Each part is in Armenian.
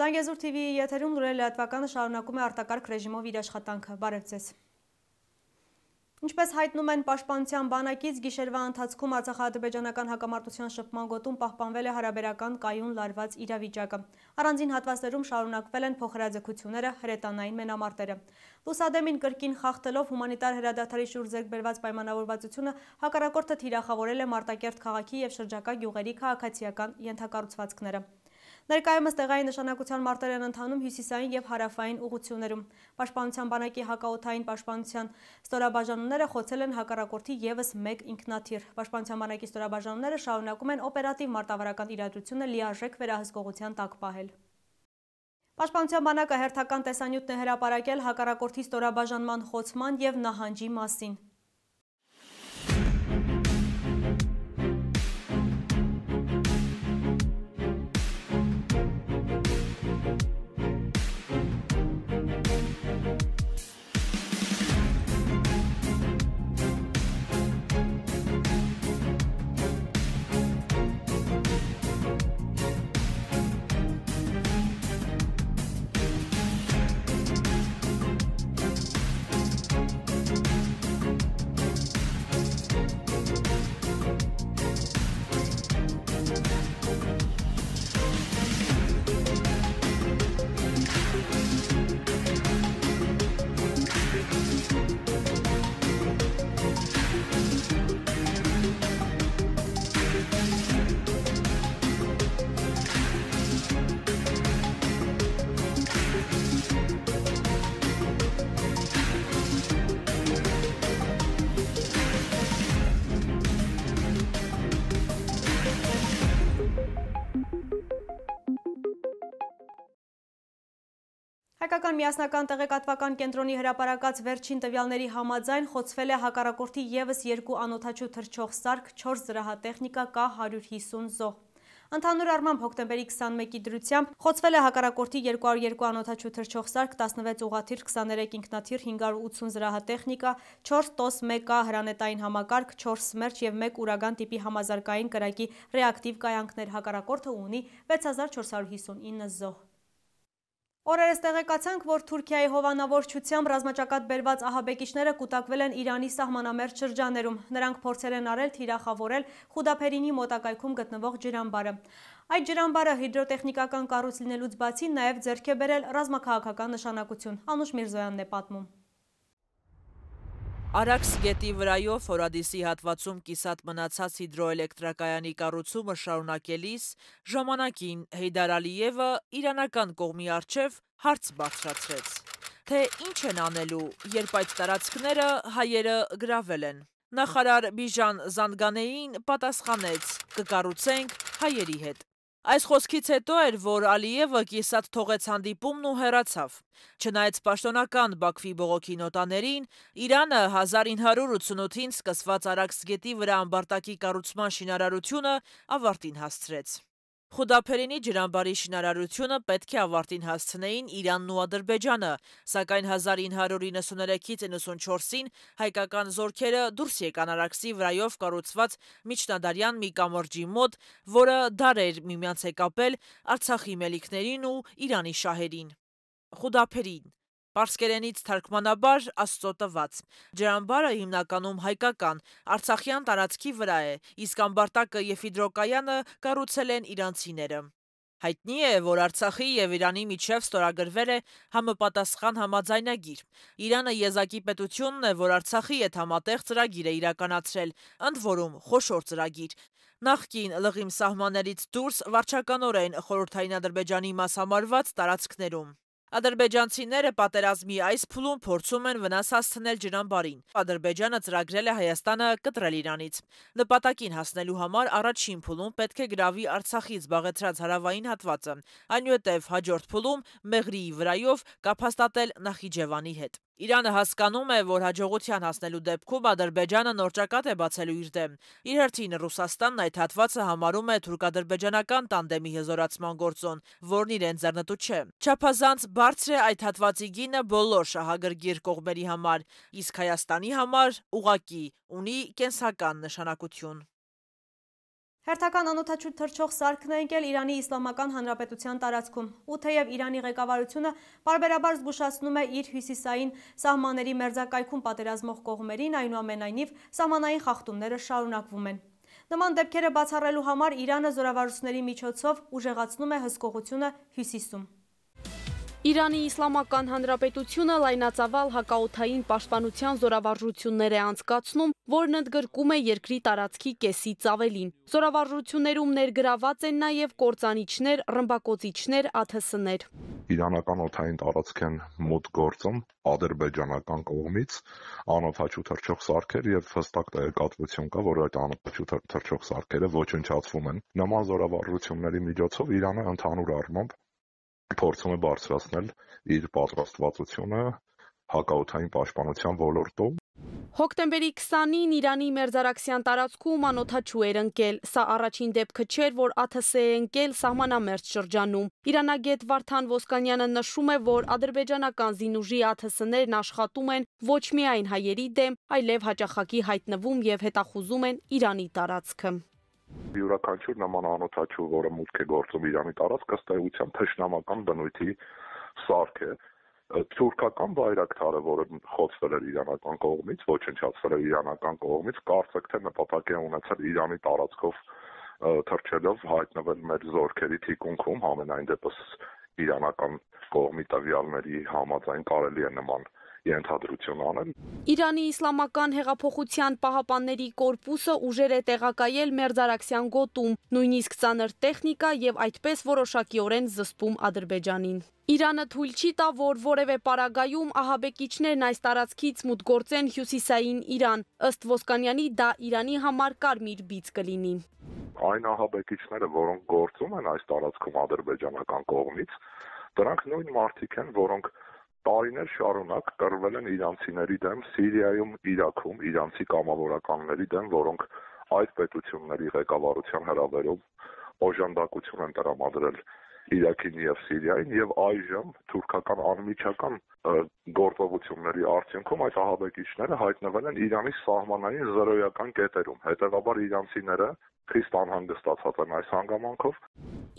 Զանգեզուր TV-ի եթերում լուրերը լրատվականը շարունակում է արտակարգ ռեժիմով իր աշխատանքը։ Բարև ձեզ։ Ինչպես հայտնում են Պաշտպանության բանակից, գիշերվա ընթացքում արցախա-ադրբեջանական հակամարտության շփման գոտում պահպանվել է հարաբերական կայուն լարված իրավիճակը։ Առանձին հատվածներում շարունակվել են փոխհրաձգությունները, հրետանային մենամարտերը։ Լուսադեմին կրկին խախտելով հումանիտար հրադադարի շուրջ ձեռք բերված պայմանավորվածությունը, հակառակորդը թիրախավորել է Մարտակերտ քաղաքի և շրջակա գյուղերի քաղաքացիական ենթակառուցվածքները։ Ներկայումս տեղային նշանակության մարտեր են ընթանում հյուսիսային և հարավային ուղղություններում։ Պաշտպանության բանակի հակաօդային պաշտպանության ստորաբաժանումները խոցել են հակառակորդի ևս մեկ ինքնաթիռ։ Պաշտպանության բանակի ստորաբաժանումները շարունակում են օպերատիվ մարտավարական իրադրությունը լիարժեք վերահսկողության տակ պահել։ Պաշտպանության բանակը հերթական տեսանյութն է հրապարակել հակառակորդի ստորաբաժանման խոցման և նահանջի մասին։ Հայկական միասնական տեղեկատվական կենտրոնի հրապարակած վերջին տվյալների համաձայն խոցվել է հակառակորդի ևս 2 անօդաչու թռչող սարք, 4 զրահատեխնիկա, կա 150 զոհ։ Ընդհանուր առմամբ հոկտեմբերի 21-ի դրությամբ խոցվել է հակառակորդի 202 անօդաչու թռչող սարք, 16 ուղղաթիռ, 23 ինքնաթիռ, 580 զրահատեխնիկա, 4 տոս 1K հրանետային համակարգ, 4 սմերջ և 1 ուրագան տիպի համազարգային կրակի ռեակտիվ կայանքներ։ Հակառակորդը ունի 6459 զոհ։ Օրերս տեղեկացանք, որ Թուրքիայի հովանավորչությամբ ռազմաճակատ բերված ահաբեկիչները կուտակվել են Իրանի սահմանամերձ շրջաններում։ Նրանք փորձել են արել թիրախավորել Խուդափերինի մոտակայքում գտնվող ջրամբարը։ Այդ ջրամբարը հիդրոտեխնիկական կառույց լինելուց բացի նաև ձեռք է բերել ռազմաքաղաքական նշանակություն։ Անուշ Միրզոյանն է պատմում։ Արաքս գետի վրայով Հորադիսի հատվածում կիսատ մնացած հիդրոէլեկտրակայանի կառուցումը շարունակելիս ժամանակին Հեյդար Ալիևը իրանական կողմի առջև հարց բարձրացրեց, թե ինչ են անելու, երբ այդ տարածքները հայերը գրավել են։ Նախարար Բիժան Զանգանեին պատասխանեց՝ կկառուցենք հայերի հետ։ Այս խոսքից հետո էր, որ Ալիևը կիսատ թողեց հանդիպումն ու հեռացավ։ Չնայած պաշտոնական Բաքվի բողոքի նոտաներին, Իրանը 1988-ին սկսված Արաքս գետի վրա ամբարտակի կառուցման շինարարությունը ավարտին հասցրեց։ Խուդափերինի ջրամբարի շինարարությունը պետք է ավարտին հասցնեին Իրանն ու Ադրբեջանը, սակայն 1993-ից 94-ին հայկական զորքերը դուրս եկան Արաքսի վրայով կառուցված միջնադարյան մի կամրջի մոտ, որը դարեր միմյանց է կապել Արցախի մելիքներին ու Իրանի շահերին։ Խուդափերին, պարսկերենից թարգմանաբար Աստծո տված։ Ջրամբարը հիմնականում հայկական, արցախյան տարածքի վրա է, իսկ ամբարտակը և հիդրոկայանը կառուցել են իրանցիները։ Հայտնի է, որ Արցախի և Իրանի միջև ստորագրվել է համապատասխան համաձայնագիր։ Իրանը եզակի պետությունն է, որ Արցախի հետ համատեղ ծրագիր է իրականացրել, ընդ որում խոշոր ծրագիր։ Նախկին լղիմ սահմաններից դուրս վարչականորեն խորհրդային Ադրբեջանի մաս համարված տարածքներում։ Ադրբեջանցիները պատերազմի այս փուլում փորձում են վնաս հասցնել ջրամբարին։ Ադրբեջանը ծրագրել է Հայաստանը կտրել Իրանից։ Նպատակին հասնելու համար առաջին փուլում պետք է գրավի Արցախից զբաղեցրած հարավային հատվածը, այնուհետև հաջորդ փուլում Մեղրիի վրայով կապ հաստատել Նախիջևանի հետ։ Իրանը հասկանում է, որ հաջողության հասնելու դեպքում Ադրբեջանը նոր ճակատ է բացելու իր դեմ։ Իր հերթին Ռուսաստանն այդ հատվածը համարում է թուրք-ադրբեջանական տանդեմի հզորացման գործոն, որն իրեն ձեռնտու չէ։ Չափազանց բարձր է այդ հատվածի գինը բոլոր շահագրգիռ կողմերի համար, իսկ Հայաստանի համար ուղղակի ունի կենսական նշանակություն։ Հերթական անօդաչու թռչող սարքն է ընկել Իրանի Իսլամական Հանրապետության տարածքում, ու թեև Իրանի ղեկավարությունը պարբերաբար զգուշացնում է իր հյուսիսային սահմանների մերձակայքում պատերազմող կողմերին, այնուամենայնիվ սահմանային խախտումները շարունակվում են։ Նման դեպքերը բացառելու համար Իրանը զորավարժությունների միջոցով ուժեղացնում է հսկողությունը հյուսիսում։ Իրանի Իսլամական Հանրապետությունը լայնածավալ հակաօդային պաշտպանության զորավարժություններ է անցկացնում, որն ընդգրկում է երկրի տարածքի կեսից ավելին։ Զորավարժություններում ներգրաված են նաև կործանիչներ, ռմբակոծիչներ, ԱԹՍ-ներ։ Իրանական օդային տարածք են մոտ գործում ադրբեջանական կողմից անօդաչու թռչող սարքեր եւ հստակ տեղեկատվություն կա, որ այդ անօդաչու թռչող սարքերը ոչնչացվում են։ Նման զորավարժությունների միջոցով Իրանը ընդհանուր առմամբ փորձում է բարձրացնել իր պատրաստվածությունը հակաօդային պաշտպանության ոլորտում։ Հոկտեմբերի 20-ին Իրանի մերձարաքսյան տարածքում անօդաչու էր ընկել։ Սա առաջին դեպքը չէր, որ ԱԹՍ է ընկել սահմանամերձ շրջանում։ Իրանագետ Վարդան Ոսկանյանը նշում է, որ ադրբեջանական զինուժի ԱԹՍ-ներն աշխատում են ոչ միայն հայերի դեմ, այլև հաճախակի հայտնվում եւ հետախուզում են Իրանի տարածքը։ Յուրաքանչյուր նման անօդաչու, որը մուտք է գործում Իրանի տարածք, ըստ էության թշնամական բնույթի սարք է։ Թուրքական բայրակթարը, որը խոցվել էր իրանական կողմից, ոչնչացվել էր իրանական կողմից, կարծեք թե նպատակ է ունեցել Իրանի տարածքով թռչելով հայտնվել մեր զորքերի թիկունքում, համենայն դեպս իրանական կողմի տվյալների համաձայն կարելի է նման ենթադրություն անել։ Իրանի Իսլամական հեղափոխության պահապանների կորպուսը ուժեր է տեղակայել մերձարաքսյան գոտում, նույնիսկ ծանր տեխնիկա եւ այդպես որոշակիորեն զսպում Ադրբեջանին։ Իրանը թույլ չի տա, որ որևէ պարագայում ահաբեկիչներն այս տարածքից մուտք գործեն հյուսիսային Իրան։ Ըստ Ոսկանյանի դա Իրանի համար կարմիր բիծ կլինի։ Այն ահաբեկիչները, որոնք գործում են այս տարածքում ադրբեջանական կողմից, դրանք նույն մարդիկ են, որոնք տարիներ շարունակ կռվել են իրանցիների դեմ Սիրիայում, Իրաքում, իրանցի կամավորականների դեմ, որոնք այդ պետությունների ղեկավարության հրավերով օժանդակություն են տրամադրել Իրաքին եւ Սիրիային, եւ այժմ թուրքական անմիջական գործողությունների արդյունքում այդ ահաբեկիչները հայտնվել են Իրանի սահմանային զրոյական կետերում։ Հետևաբար իրանցիները խիստ անհանգստացած են այս հանգամանքով։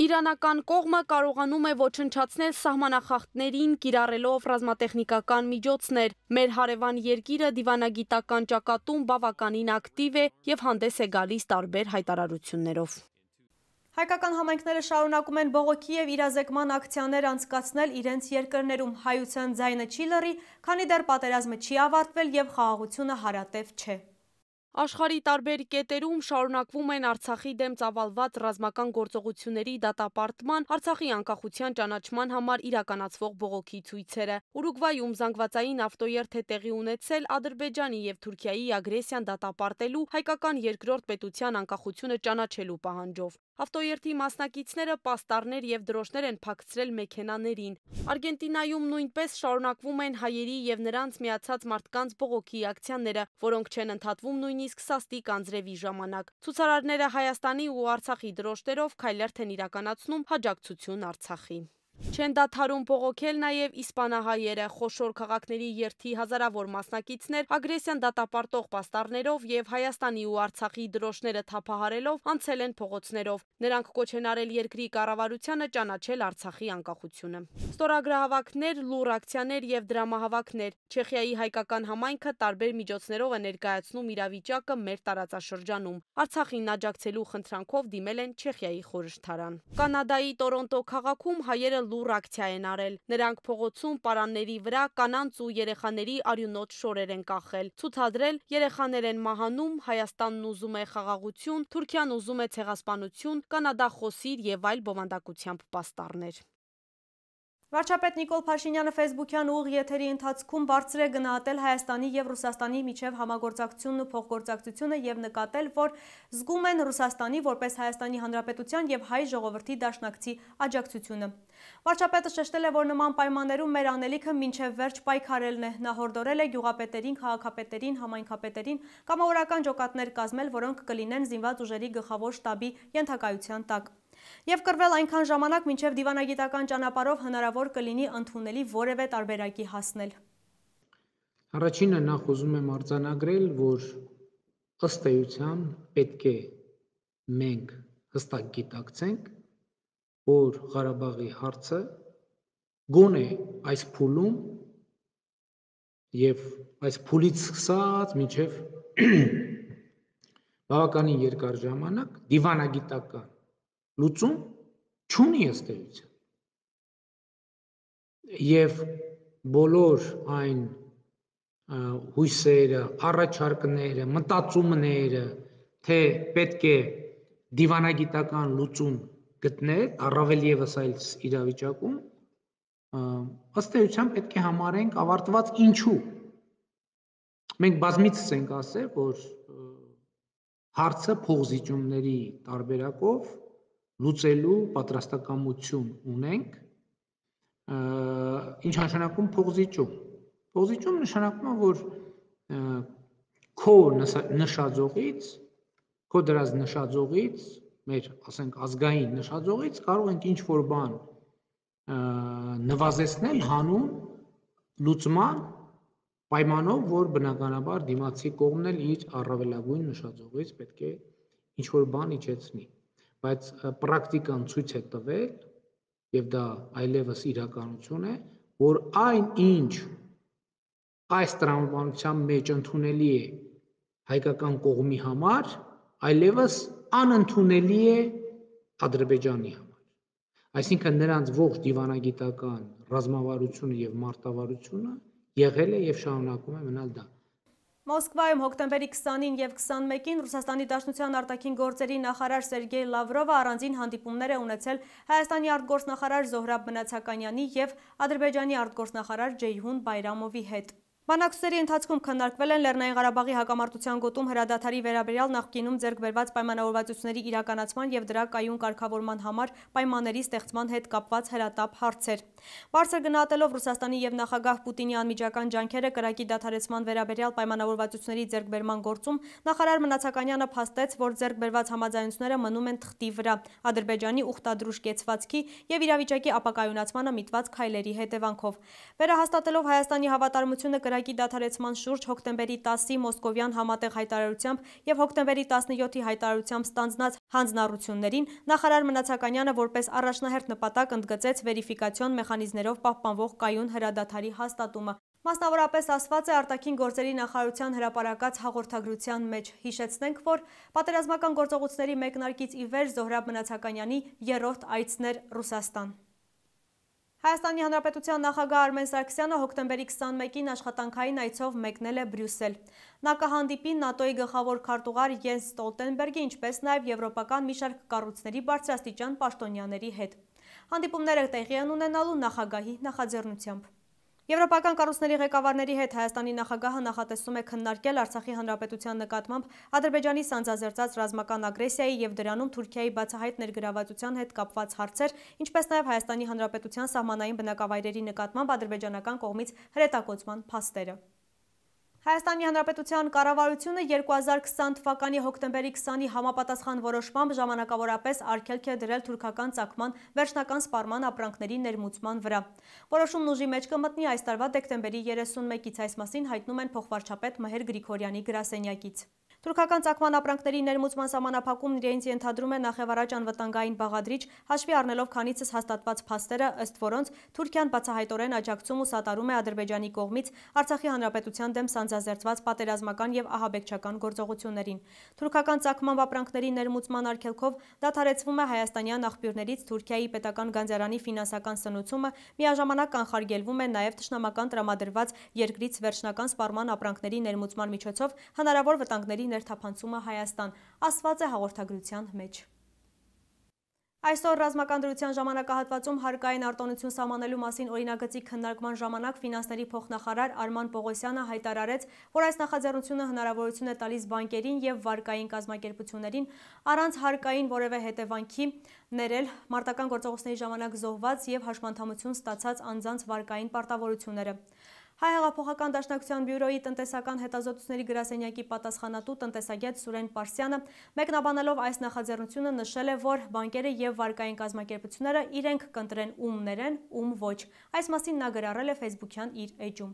Իրանական կողմը կարողանում է ոչնչացնել սահմանախախտներին, կիրառելով ռազմատեխնիկական միջոցներ։ Մեր հարևան երկիրը դիվանագիտական ճակատում բավականին ակտիվ է եւ հանդես է գալիս տարբեր հայտարարություններով։ Հայկական համայնքները շարունակում են բողոքի եւ իրազեկման ակցիաներ անցկացնել իրենց երկրներում։ Հայության ձայնը չի լռի, քանի դեռ պատերազմը չի ավարտվել եւ խաղաղությունը հարատև չէ։ Աշխարհի տարբեր կետերում շարունակվում են Արցախի դեմ ծավալված ռազմական գործողությունների դատապարտման, Արցախի անկախության ճանաչման համար իրականացվող բողոքի ցույցերը։ Ուրուգվայում զանգվածային ավտոերթ է տեղի ունեցել Ադրբեջանի եւ Թուրքիայի ագրեսիան դատապարտելու, հայկական երկրորդ պետության անկախությունը ճանաչելու պահանջով։ Ավտոերթի մասնակիցները պաստառներ եւ դրոշներ են փակցրել մեքենաներին։ Արգենտինայում նույնպես շարունակվում են հայերի եւ նրանց միացած մարդկանց բողոքի ակցիաները, որոնք չեն ընդհատվում նույնիսկ սաստիկ անձրևի ժամանակ։ Ցուցարարները Հայաստանի ու Արցախի դրոշներով քայլերթ են իրականացնում հաջակցություն Արցախի։ Չեն դադարում բողոքել նաև իսպանահայերը, խոշոր քաղաքների երթի հազարավոր մասնակիցներ ագրեսիան դատապարտող պաստառներով եւ Հայաստանի ու Արցախի դրոշները թափահարելով անցել են փողոցներով։ Նրանք կոչ են արել երկրի կառավարությանը ճանաչել Արցախի անկախությունը։ Ստորագրահավաքներ, լուռ ակցիաներ եւ դրամահավաքներ։ Չեխիայի հայկական համայնքը տարբեր միջոցներով է ներկայացնում իրավիճակը մեր տարածաշրջանում։ Արցախին աջակցելու խնդրանքով դիմել են Չեխիայի խորհրդարան։ Կանադայի Տորոնտո քաղաքում հայերը լուռ ակցիա են արել։ Նրանք փողոցում պարանների վրա կանանց ու երեխաների արյունոտ շորեր են կախել։ Ցուցադրել երեխաներ են մահանում, Հայաստանն ուզում է խաղաղություն, Թուրքիան ուզում է ցեղասպանություն, Կանադա խոսիր եւ այլ բովանդակությամբ պաստառներ։ Վարչապետ Նիկոլ Փաշինյանը ֆեյսբուքյան ուղիղ եթերի ընթացքում բարձր է գնահատել Հայաստանի եւ Ռուսաստանի միջև համագործակցությունն ու փոխգործակցությունը եւ նկատել, որ զգում են Ռուսաստանի որպես Հայաստանի Հանրապետության եւ հայ ժողովրդի դաշնակցի աջակցությունը։ Վարչապետը շեշտել է, որ նման պայմաններում մեր անելիքը մինչև վերջ պայքարելն է։ Նա հորդորել է գյուղապետերին, քաղաքապետերին, համայնքապետերին կամավորական ջոկատներ կազմել, որոնք կլինեն զինված ուժերի գլխավոր շտաբի ենթակայության տակ։ Եվ կռվել այնքան ժամանակ, մինչև դիվանագիտական ճանապարհով հնարավոր կլինի ընդունելի որևէ տարբերակի հասնել։ Առաջինը նախ ուզում եմ արձանագրել, որ ըստ էության պետք է մենք հստակ գիտակցենք, որ Ղարաբաղի հարցը գոնե այս փուլում եւ այս փուլից սկսած մինչեւ բավականին երկար ժամանակ դիվանագիտական լուծում չունի ըստ էության։ Եվ բոլոր այն հույսերը, առաջարկները, մտածումները, թե պետք է դիվանագիտական լուծում գտնել, առավել եւս այս իրավիճակում, ըստ էության պետք է համարենք ավարտված ինչու։ Մենք բազմիցս ենք ասել, որ հարցը փոխզիջումների տարբերակով լուծելու պատրաստակամություն ունենք, ինչ նշանակում փոխզիջում։ Փոխզիջում նշանակում է, որ քո նշաձողից, քո դրած նշաձողից, մեր, ասենք, ազգային նշաձողից կարող ենք ինչ-որ բան նվազեցնել հանուն լուծման պայմանով, որ բնականաբար դիմացի կողմն էլ իր առավելագույն նշաձողից պետք է ինչ-որ բան իջեցնի, բայց պրակտիկան ցույց է տվել, եւ դա այլևս իրականություն է, որ այն ինչ այս տրամաբանության մեջ ընդունելի է հայկական կողմի համար, այլևս անընդունելի է Ադրբեջանի համար։ Այսինքն նրանց ողջ դիվանագիտական ռազմավարությունը եւ մարտավարությունը եղել է եւ շարունակում է մնալ դա։ Մոսկվայում հոկտեմբերի 20-ին եւ 21-ին Ռուսաստանի Դաշնության արտաքին գործերի նախարար Սերգեյ Լավրովը առանձին հանդիպումներ է ունեցել Հայաստանի արտգործնախարար Զոհրաբ Մնացականյանի եւ Ադրբեջանի արտգործնախարար Ջեյհուն Բայրամովի հետ։ Բանակցությունների ընթացքում քննարկվել են Լեռնային Ղարաբաղի հակամարտության գոտում հրադադարի վերաբերյալ նախկինում ձեռք բերված պայմանավորվածությունների իրականացման եւ դրա կայուն կարգավորման համար պայմանների ստեղծման հետ կապված հրատապ հարցեր։ Բարձր գնահատելով Ռուսաստանի եւ նախագահ Պուտինի անմիջական ջանքերը կրակի դադարեցման վերաբերյալ պայմանավորվածությունների ձեռքբերման գործում նախարար Մնացականյանը փաստեց, որ ձեռք բերված համաձայնությունները մնում են թղթի վրա Ադրբեջանի ուխտադրուժ կեցվածքի եւ իրավիճակի ապակայունացմանը միտված քայլերի հետևանքով։ Վերահաստատելով Հայաստանի հավատարմությունը կրակի դադարեցման շուրջ հոկտեմբերի 10-ի մոսկովյան համատեղ հայտարարությամբ եւ հոկտեմբերի 17-ի հայտարարությամբ ստանձնած հանձնառություններին, նախարար Մնացականյանը որպես առաջնահերթ նպատակ ընդգծեց վերիֆիկացիոն մեխանիզմներով պահպանվող կայուն հրադադարի հաստատումը։ Մասնավորապես ասված է արտաքին գործերի նախարարության հրապարակած հաղորդագրության մեջ։ Հիշեցնենք, որ պատերազմական գործողությունների մեկնարկից ի վեր Զոհրաբ Մնացականյանի երրորդ այցն էր Ռուսաստան։ Հայաստանի Հանրապետության նախագահ Արմեն Սարգսյանը հոկտեմբերի 21-ին աշխատանքային այցով մեկնել է Բրյուսել։ Նա կհանդիպի ՆԱՏՕ-ի գլխավոր քարտուղար Յենս Ստոլտենբերգի, ինչպես նաև եվրոպական մի շարք կառույցների բարձրաստիճան պաշտոնյաների հետ։ Հանդիպումները տեղի են ունենալու նախագահի նախաձեռնությամբ։ Եվրոպական կառույցների ղեկավարների հետ Հայաստանի նախագահը նախատեսում է քննարկել Արցախի հանրապետության նկատմամբ Ադրբեջանի սանձազերծած ռազմական ագրեսիայի եւ դրանում Թուրքիայի բացահայտ ներգրավվածության հետ կապված հարցեր, ինչպես նաև Հայաստանի հանրապետության սահմանային բնակավայրերի նկատմամբ ադրբեջանական կողմից հրետակոծման փաստերը։ Հայաստանի Հանրապետության կառավարությունը 2020 թվականի հոկտեմբերի 20-ի համապատասխան որոշմամբ ժամանակավորապես արգելք է դրել թուրքական ծագման վերջնական սպառման ապրանքների ներմուծման վրա։ Որոշումն ուժի մեջ կմտնի այս տարվա դեկտեմբերի 31-ից, այս մասին հայտնում են փոխվարչապետ Մհեր Գրիգորյանի գրասենյակից։ Թուրքական ծագման ապրանքների ներմուծման սահմանափակումն իրենց ենթադրում է նախևառաջ անվտանգային բաղադրիչ, հաշվի առնելով քանիցս հաստատված փաստերը, ըստ որոնց Թուրքիան բացահայտորեն աջակցում ու սատարում է Ադրբեջանի կողմից Արցախի հանրապետության դեմ սանձազերծված պատերազմական եւ ահաբեկչական գործողություններին։ Թուրքական ծագման ապրանքների ներմուծման արգելքով դադարեցվում է հայաստանյան աղբյուրներից Թուրքիայի պետական գանձարանի ֆինանսական սնուցումը, միաժամանակ կանխարգելվում է նաեւ թշնամական տրամադրված երկրից վերջնական սպառման ապրանքների ներմուծման միջոցով հնարավոր վտանգների ներթափանցումը Հայաստան, ասված է հաղորդագրության մեջ։ Այսօր ռազմական դրության ժամանակահատվածում հարկային արտոնություն սահմանելու մասին օրինագծի քննարկման ժամանակ ֆինանսների փոխնախարար Արման Պողոսյանը հայտարարեց, որ այս նախաձեռնությունը հնարավորություն է տալիս բանկերին եւ վարկային կազմակերպություններին առանց հարկային որևէ հետևանքի ներել մարտական գործողությունների ժամանակ զոհված եւ հաշմանդամություն ստացած անձանց վարկային պարտավորությունները։ Հայ հեղափոխական դաշնակցության բյուրոյի տնտեսական հետազոտությունների գրասենյակի պատասխանատու տնտեսագետ Սուրեն Պարսյանը մեկնաբանելով այս նախաձեռնությունը նշել է, որ բանկերը եւ վարկային կազմակերպությունները իրենք կընտրեն ում ներեն, ում ոչ։ Այս մասին նա գրառել է Facebook-յան իր էջում։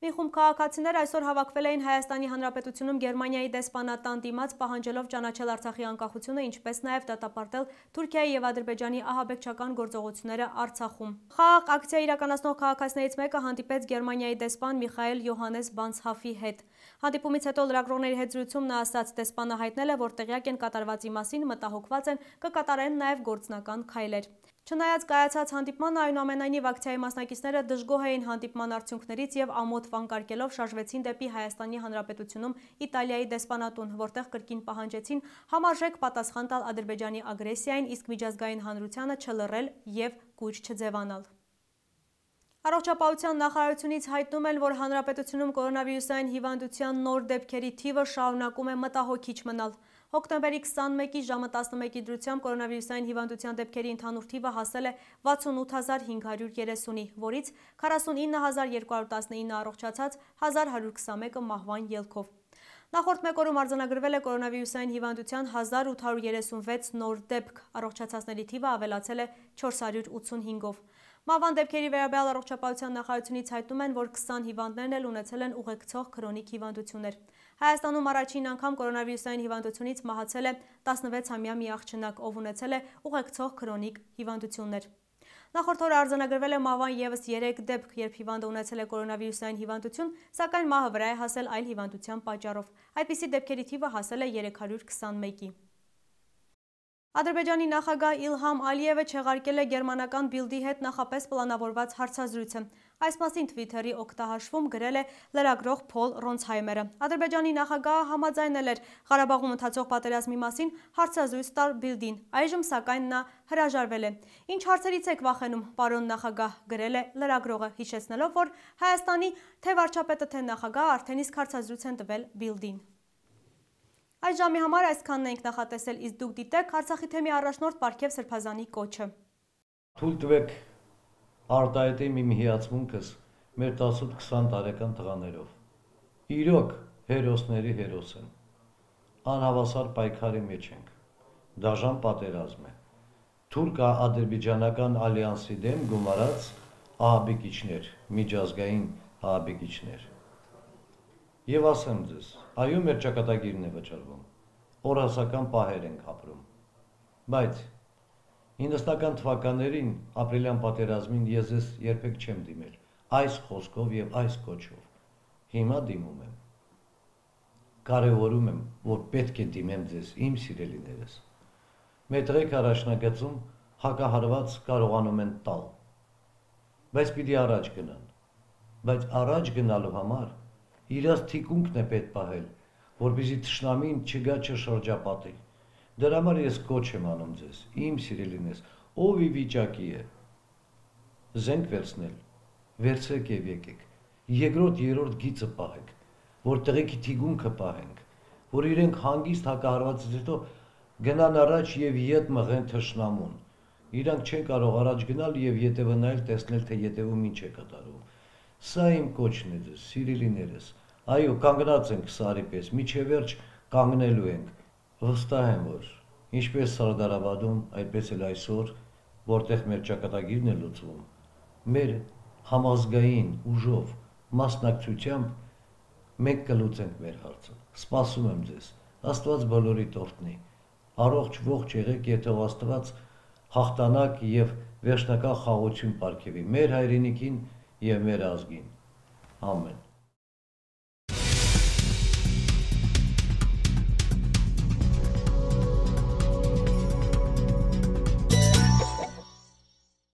Մի խումբ քաղաքացիներ այսօր հավաքվել էին Հայաստանի Հանրապետությունում Գերմանիայի դեսպանատան դիմաց պահանջելով ճանաչել Արցախի անկախությունը, ինչպես նաև դատապարտել Թուրքիայի եւ Ադրբեջանի ահաբեկչական գործողությունները Արցախում։ Խաղաղ ակցիա իրականացնող քաղաքացիներից մեկը հանդիպեց Գերմանիայի դեսպան Միխայել Յոհանես Բանցհաֆի հետ։ Հանդիպումից հետո լրագրողների հետ զրույցում նա ասաց, դեսպանը հայտնել է, որ տեղյակ են կատարվածի մասին, մտահոգված են, կկատարեն նաև գործնական քայլեր։ Չնայած կայացած հանդիպմանը, այնուամենայնիվ ակցիայի մասնակիցները դժգոհ էին հանդիպման արդյունքներից եւ ամոթ վանկարկելով շարժվեցին դեպի Հայաստանի Հանրապետությունում Իտալիայի դեսպանատուն, որտեղ կրկին պահանջեցին համարժեք պատասխան տալ Ադրբեջանի ագրեսիային, իսկ միջազգային հանրությանը չլռել եւ կուչ չձևանալ։ Առողջապահության նախարարությունից հայտնում են, որ հանրապետությունում կորոնավիրուսային հիվանդության նոր դեպքերի թիվը շարունակում է մտահոգիչ մնալ։ Հոկտեմբերի 21-ի ժամը 11-ի դրությամբ կորոնավիրուսային հիվանդության դեպքերի ընդհանուր թիվը հասել է 68530-ի, որից 49219 առողջացած, 1121-ը մահվան ելքով։ Նախորդ մեկ օրում արձանագրվել է կորոնավիրուսային հիվանդության 1836 նոր դեպք, առողջացածների թիվը ավելացել է 485-ով։ Մահվան դեպքերի վերաբերյալ առողջապահության նախարարությունից հայտնում են, որ 20 հիվանդներն էլ ունեցել են ուղեկցող քրոնիկ հիվանդություններ։ Հայաստանում առաջին անգամ կորոնավիրուսային հիվանդությունից մահացել է 16-ամյա մի աղջնակ, ով ունեցել է ուղեկցող քրոնիկ հիվանդություններ։ Նախորդ օրը արձանագրվել է մահվան ևս 3 դեպք, երբ հիվանդը ունեցել է կորոնավիրուսային հիվանդություն, սակայն մահը վրա է հասել այլ հիվանդության պատճառով։ Այդպիսի դեպքերի թիվը հասել է 321-ի։ Ադրբեջանի նախագահ Իլհամ Ալիևը չեղարկել է գերմանական Բիլդի հետ նախապես պլանավորված հարցազրույցը։ Այս մասին Twitter-ի օգտահաշվում գրել է լրագրող Փոլ Ռոնցհայմերը։ Ադրբեջանի նախագահը համաձայնել էր Ղարաբաղում ընթացող պատերազմի մասին հարցազրույց տալ Բիլդին։ Այժմ սակայն նա հրաժարվել է։ Ինչ հարցերից եք վախենում, պարոն նախագահ, գրել է լրագրողը, հիշեցնելով, որ Հայաստանի թե վարչապետը, թե նախագահը արդեն իսկ հարցազրույց են տվել Բիլդին։ Այս ժամի համար այսքանն ենք նախատեսել, իսկ դուք դիտեք Արցախի թեմի առաջնորդ Պարքև Սրբազանի կոչը։ Թույլ տվեք արտահայտեմ իմ հիացմունքս մեր 18-20 տարեկան տղաներով։ Իրոք հերոսների հերոս են։ Անհավասար պայքարի մեջ ենք։ Դաժան պատերազմ է։ Թուրք-ադրբեջանական ալյանսի դեմ գումարած ահաբեկիչներ, միջազգային ահաբեկիչներ։ Եվ ասեմ ձեզ, այո, մեր ճակատագիրն է վճռվում, օրհասական պահեր ենք ապրում, բայց 90-ական թվականներին ապրիլյան պատերազմին ես ձեզ երբեք չեմ դիմել, այս խոսքով և այս կոչով, հիմա դիմում եմ, կարևորում եմ, որ պետք է դիմեմ ձեզ, իմ սիրելիներս, մետրեք առաջնագծում հակահարված կարողանում են տալ, բայց պիտի առաջ գնան, բայց առաջ գնալու համար իրաց թիկունքն է պետք պահել, որպեսզի թշնամին չգա չշրջապատի։ Դրա համար ես կոչ եմ անում ձեզ, իմ սիրելիներս, ով ի վիճակի է զենք վերցնել, վերցրեք եւ եկեք։ Երկրորդ, երրորդ գիծը պահեք, որ տղեկի թիկունքը պահենք, որ իրենք հանգիստ հակահարվածից հետո գնան առաջ եւ ետ մղեն թշնամուն։ Իրանք չեն կարող առաջ գնալ եւ ետևը նայել, տեսնել, թե ետևում ինչ է կատարվում։ Սա իմ կոչն է ձեզ, սիրելիներս, այո, կանգնած ենք սարի պես, միջև վերջ կանգնելու ենք, վստահ եմ, որ ինչպես Սարդարաբադում, այդպես էլ այսօր, որտեղ մեր ճակատագիրն է լուծվում, մեր համազգային ուժով, մասնակցությամբ մենք կլուծենք մեր հարցը, սպասում եմ ձեզ, Աստված բոլորի տորտնի, առողջ ողջ եղեք, եթե Աստված հաղթանակ եւ վերջնական խաղաղություն պարգևի մեր հայրենիքին եւ մեր ազգին։ Ամեն։